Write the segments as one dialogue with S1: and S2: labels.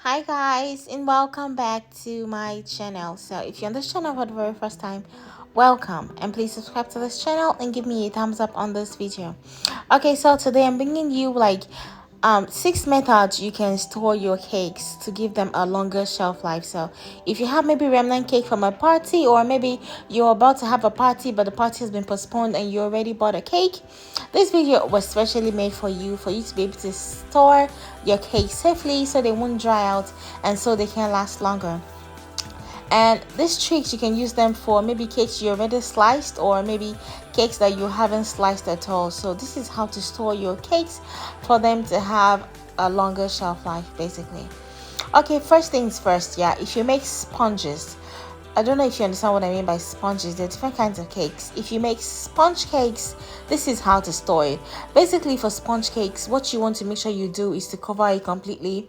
S1: Hi guys, and welcome back to my channel. So if you're on this channel for the very first time, welcome, and please subscribe to this channel and give me a thumbs up on this video. Okay, so today I'm bringing you like 6 methods you can store your cakes to give them a longer shelf life. So if you have maybe remnant cake from a party, or maybe you're about to have a party but the party has been postponed and you already bought a cake, this video was specially made for you to be able to store your cake safely so they won't dry out and so they can last longer. And these tricks, you can use them for maybe cakes you already sliced, or maybe cakes that you haven't sliced at all. So this is how to store your cakes for them to have a longer shelf life, basically. Okay, first things first, yeah, if you make sponges, I don't know if you understand what I mean by sponges. There are different kinds of cakes. If you make sponge cakes, this is how to store it. Basically, for sponge cakes, what you want to make sure you do is to cover it completely.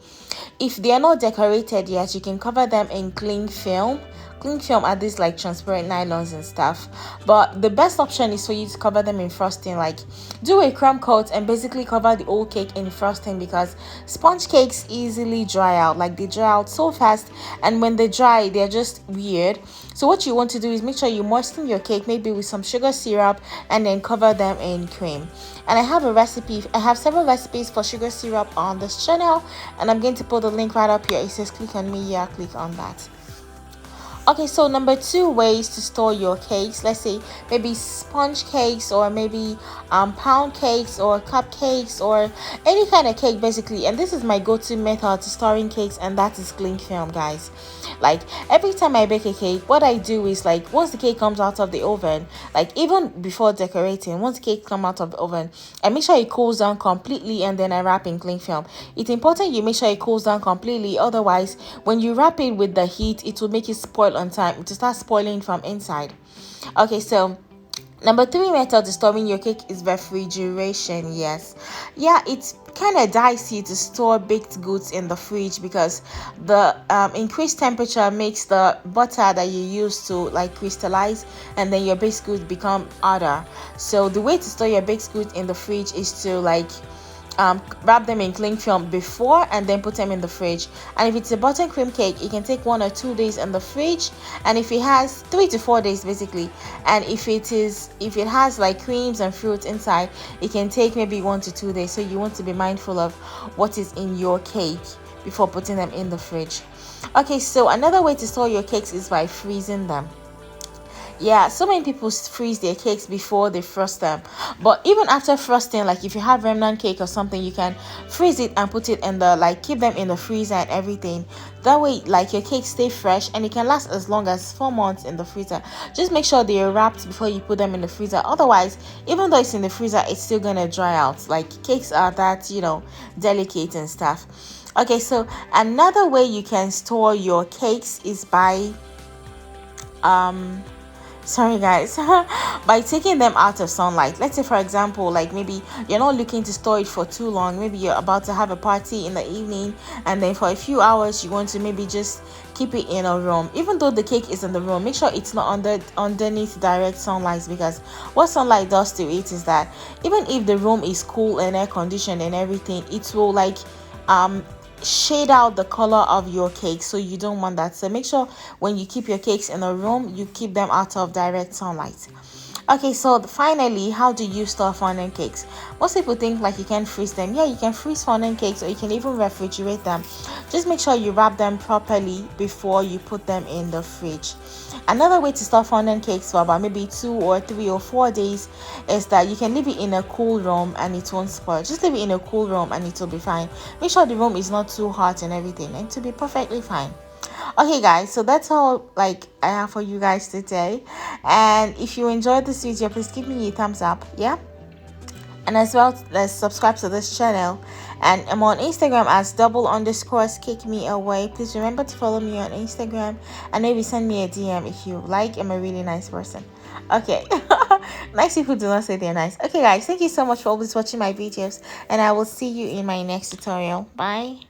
S1: If they are not decorated yet, you can cover them in cling film. Cling film are these like transparent nylons and stuff, but the best option is for you to cover them in frosting. Like, do a crumb coat and basically cover the whole cake in frosting, because sponge cakes easily dry out. Like, they dry out so fast, and when they dry, they're just weird. So what you want to do is make sure you moisten your cake, maybe with some sugar syrup, and then cover them in cream. And I have several recipes for sugar syrup on this channel, and I'm going to put the link right up here. It says click on me. Yeah, click on that. Okay, so number 2 ways to store your cakes. Let's say maybe sponge cakes, or maybe pound cakes, or cupcakes, or any kind of cake, basically. And this is my go-to method to storing cakes, and that is cling film, guys. Like, every time I bake a cake, what I do is, like, once the cake comes out of the oven, like even before decorating, once the cake comes out of the oven, I make sure it cools down completely, and then I wrap in cling film. It's important you make sure it cools down completely, otherwise when you wrap it with the heat, it will make it spoil on time. It will start spoiling from inside. Okay, so number 3 method to storing your cake is refrigeration. Yes, yeah, it's kind of dicey to store baked goods in the fridge, because the increased temperature makes the butter that you use to like crystallize, and then your baked goods become harder. So the way to store your baked goods in the fridge is to like wrap them in cling film before and then put them in the fridge. And if it's a buttercream cake, it can take 1 or 2 days in the fridge, and if it has 3 to 4 days, basically. And if it has like creams and fruits inside, it can take maybe 1 to 2 days. So you want to be mindful of what is in your cake before putting them in the fridge. Okay, so another way to store your cakes is by freezing them. Yeah, so many people freeze their cakes before they frost them, but even after frosting, like if you have remnant cake or something, you can freeze it and put it in the like keep them in the freezer and everything. That way, like, your cakes stay fresh and it can last as long as 4 months in the freezer. Just make sure they are wrapped before you put them in the freezer, otherwise, even though it's in the freezer, it's still gonna dry out. Like, cakes are that, delicate and stuff. Okay, so another way you can store your cakes is by sorry guys, by taking them out of sunlight. Let's say, for example, like maybe you're not looking to store it for too long. Maybe you're about to have a party in the evening, and then for a few hours you want to maybe just keep it in a room. Even though the cake is in the room, make sure it's not underneath direct sunlight, because what sunlight does to it is that even if the room is cool and air conditioned and everything, it will like shade out the color of your cake. So you don't want that. So make sure when you keep your cakes in a room, you keep them out of direct sunlight. Okay, so finally, how do you store fondant cakes? Most people think like you can freeze them. Yeah, you can freeze fondant cakes, or you can even refrigerate them. Just make sure you wrap them properly before you put them in the fridge. Another way to store fondant cakes for about maybe 2 or 3 or 4 days is that you can leave it in a cool room and it won't spoil. Just leave it in a cool room and it will be fine. Make sure the room is not too hot and everything, and to be perfectly fine. Okay guys, so that's all like I have for you guys today, and if you enjoyed this video, please give me a thumbs up, yeah, and as well, let's subscribe to this channel. And I'm on Instagram as _kick me away. Please remember to follow me on Instagram, and maybe send me a DM if you like. I'm a really nice person. Okay. Nice people do not say they're nice. Okay guys, thank you so much for always watching my videos, and I will see you in my next tutorial. Bye.